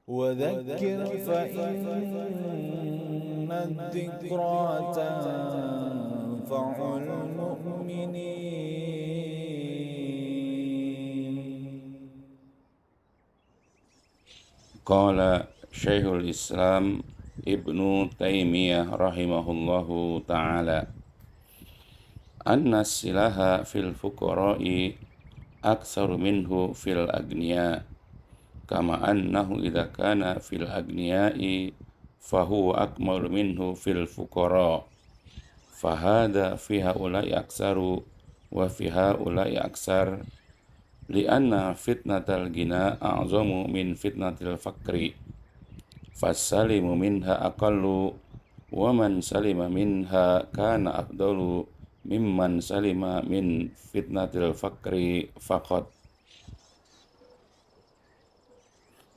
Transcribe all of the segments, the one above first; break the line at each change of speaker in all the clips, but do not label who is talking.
وذكر فإن الذكرى تنفع المؤمنين.
قال شيخ الإسلام ابن تيمية رحمه الله تعالى أن السلاح في الفقراء أكثر منه في الأغنياء كما أنه إذا كان في الأغنياء فهو أكمل منه في الفقراء فهذا في هؤلاء أكثر وفي هؤلاء أكثر لأن فتنة الغنى أعظم من فتنة الفقر فالسلم منها أقل ومن سلم منها كان أفضل ممن سلم من فتنة الفقر فقط.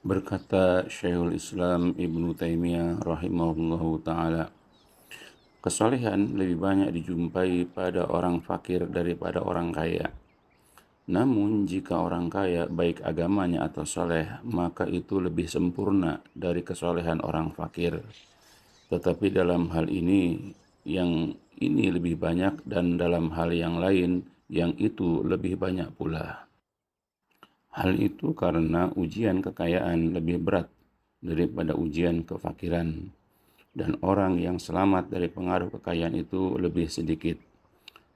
Berkata Syekhul Islam Ibnu Taimiyah rahimahullahu ta'ala, kesalehan lebih banyak dijumpai pada orang fakir daripada orang kaya. Namun jika orang kaya baik agamanya atau soleh, maka itu lebih sempurna dari kesolehan orang fakir. Tetapi dalam hal ini, yang ini lebih banyak, dan dalam hal yang lain, yang itu lebih banyak pula. Hal itu karena ujian kekayaan lebih berat daripada ujian kefakiran, dan orang yang selamat dari pengaruh kekayaan itu lebih sedikit.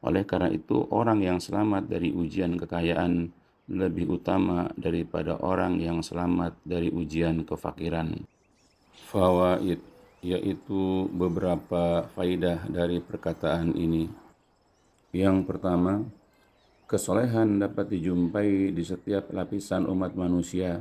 Oleh karena itu, orang yang selamat dari ujian kekayaan lebih utama daripada orang yang selamat dari ujian kefakiran. Fawaid, yaitu beberapa faidah dari perkataan ini. Yang pertama, kesolehan dapat dijumpai di setiap lapisan umat manusia,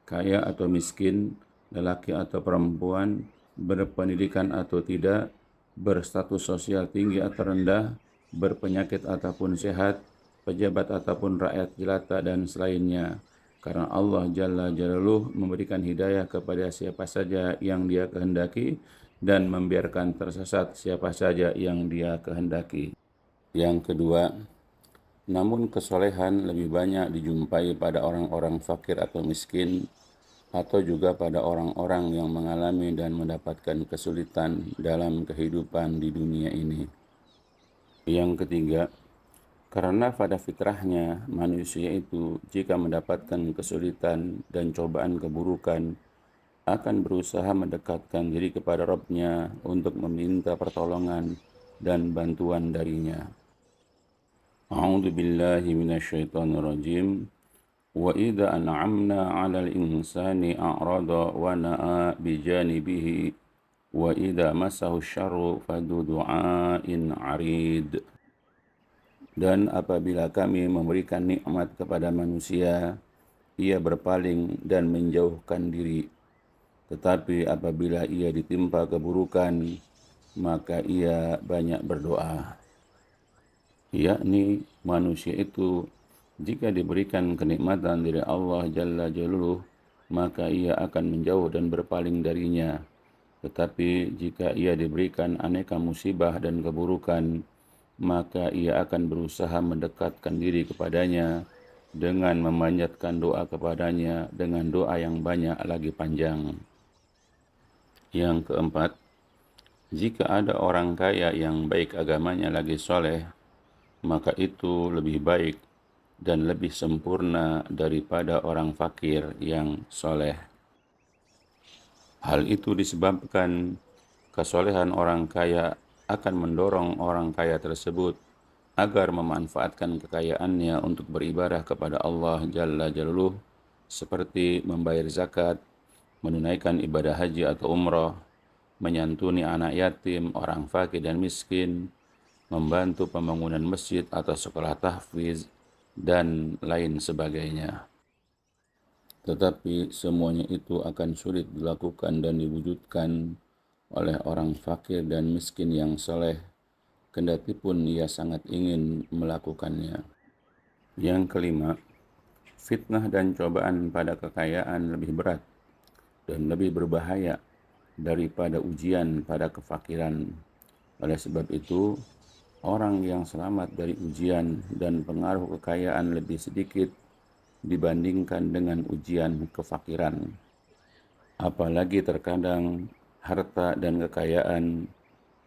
kaya atau miskin, lelaki atau perempuan, berpendidikan atau tidak, berstatus sosial tinggi atau rendah, berpenyakit ataupun sehat, pejabat ataupun rakyat jelata, dan selainnya. Karena Allah Jalla Jalaluh memberikan hidayah kepada siapa saja yang Dia kehendaki dan membiarkan tersesat siapa saja yang Dia kehendaki. Yang kedua, namun kesolehan lebih banyak dijumpai pada orang-orang fakir atau miskin, atau juga pada orang-orang yang mengalami dan mendapatkan kesulitan dalam kehidupan di dunia ini. Yang ketiga, karena pada fitrahnya manusia itu jika mendapatkan kesulitan dan cobaan keburukan akan berusaha mendekatkan diri kepada Rabb-Nya untuk meminta pertolongan dan bantuan darinya. A'udzu billahi minasyaitonir rajim. Wa idza an'amna 'alal insani a'rada wa na'a bijanibihi wa idza massahu syarru fadu du'ain 'arid. Dan apabila kami memberikan nikmat kepada manusia, ia berpaling dan menjauhkan diri. Tetapi apabila ia ditimpa keburukan, maka ia banyak berdoa. Yakni manusia itu jika diberikan kenikmatan dari Allah Jalla Jalaluh, maka ia akan menjauh dan berpaling darinya. Tetapi jika ia diberikan aneka musibah dan keburukan, maka ia akan berusaha mendekatkan diri kepadanya dengan memanjatkan doa kepadanya dengan doa yang banyak lagi panjang. Yang keempat, jika ada orang kaya yang baik agamanya lagi soleh, maka itu lebih baik dan lebih sempurna daripada orang fakir yang soleh. Hal itu disebabkan kesolehan orang kaya akan mendorong orang kaya tersebut agar memanfaatkan kekayaannya untuk beribadah kepada Allah Jalla Jalaluh, seperti membayar zakat, menunaikan ibadah haji atau umrah, menyantuni anak yatim, orang fakir dan miskin, membantu pembangunan masjid atau sekolah tahfiz, dan lain sebagainya. Tetapi semuanya itu akan sulit dilakukan dan diwujudkan oleh orang fakir dan miskin yang soleh, kendati pun ia sangat ingin melakukannya. Yang kelima, fitnah dan cobaan pada kekayaan lebih berat dan lebih berbahaya daripada ujian pada kefakiran. Oleh sebab itu, orang yang selamat dari ujian dan pengaruh kekayaan lebih sedikit dibandingkan dengan ujian kefakiran. Apalagi terkadang harta dan kekayaan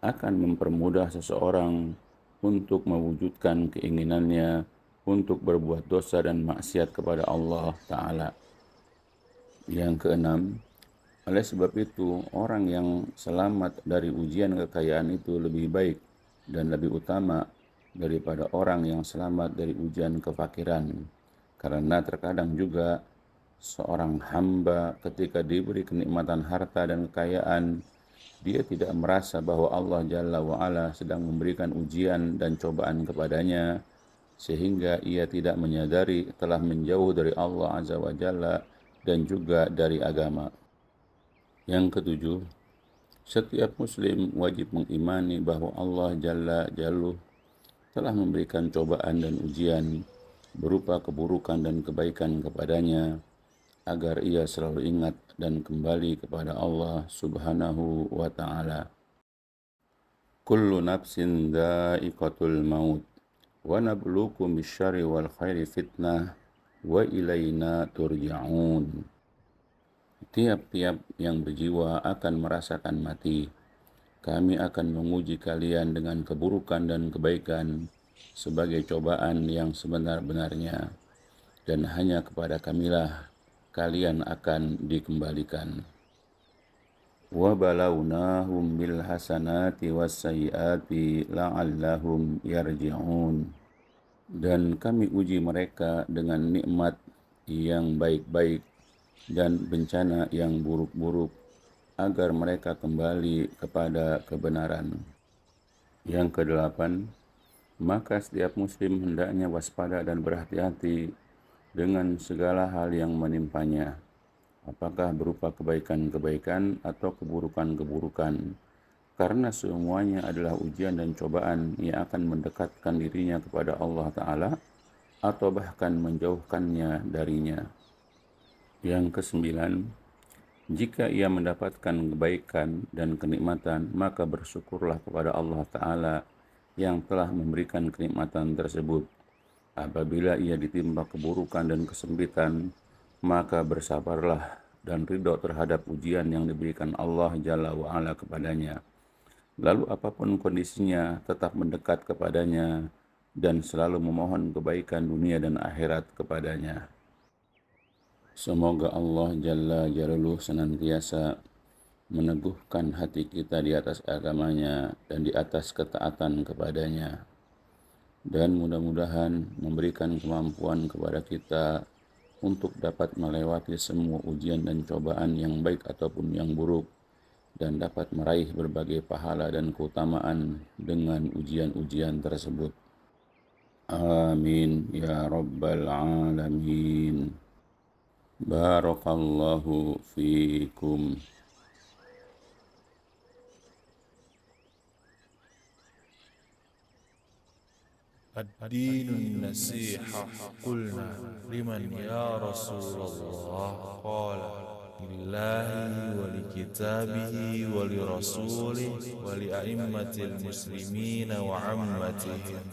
akan mempermudah seseorang untuk mewujudkan keinginannya untuk berbuat dosa dan maksiat kepada Allah Ta'ala. Yang keenam, oleh sebab itu orang yang selamat dari ujian kekayaan itu lebih baik dan lebih utama daripada orang yang selamat dari ujian kefakiran. Karena terkadang juga seorang hamba ketika diberi kenikmatan harta dan kekayaan, dia tidak merasa bahwa Allah Jalla wa'ala sedang memberikan ujian dan cobaan kepadanya, sehingga ia tidak menyadari telah menjauh dari Allah Azza wa Jalla dan juga dari agama. Yang ketujuh, setiap muslim wajib mengimani bahwa Allah Jalla Jalaluhu telah memberikan cobaan dan ujian berupa keburukan dan kebaikan kepadanya, agar ia selalu ingat dan kembali kepada Allah Subhanahu wa Ta'ala. Kullu nafsin dha'iqatul maut wa nabluukum bisyarri wal khairi fitnah wa ilaina turja'un. Tiap-tiap yang berjiwa akan merasakan mati. Kami akan menguji kalian dengan keburukan dan kebaikan sebagai cobaan yang sebenar-benarnya, dan hanya kepada Kamilah kalian akan dikembalikan. Wa balawnahum bil hasanati was sayyiati la'allahum yarji'un. Dan kami uji mereka dengan nikmat yang baik-baik dan bencana yang buruk-buruk, agar mereka kembali kepada kebenaran. Yang kedelapan, maka setiap muslim hendaknya waspada dan berhati-hati dengan segala hal yang menimpanya, apakah berupa kebaikan-kebaikan atau keburukan-keburukan, karena semuanya adalah ujian dan cobaan yang akan mendekatkan dirinya kepada Allah Ta'ala atau bahkan menjauhkannya darinya. Yang kesembilan, jika ia mendapatkan kebaikan dan kenikmatan, maka bersyukurlah kepada Allah Ta'ala yang telah memberikan kenikmatan tersebut. Apabila ia ditimpa keburukan dan kesempitan, maka bersabarlah dan ridho terhadap ujian yang diberikan Allah Jalla wa'ala kepadanya. Lalu apapun kondisinya, tetap mendekat kepadanya dan selalu memohon kebaikan dunia dan akhirat kepadanya. Semoga Allah Jalla Jalaluhu senantiasa meneguhkan hati kita di atas agamanya dan di atas ketaatan kepadanya, dan mudah-mudahan memberikan kemampuan kepada kita untuk dapat melewati semua ujian dan cobaan yang baik ataupun yang buruk, dan dapat meraih berbagai pahala dan keutamaan dengan ujian-ujian tersebut. Amin ya rabbal alamin. Barakallahu fiikum.
الدين النصيحة. قلنا لمن يا رسول الله؟ قال لله ولكتابه ولرسوله ولأئمة المسلمين وعامتهم.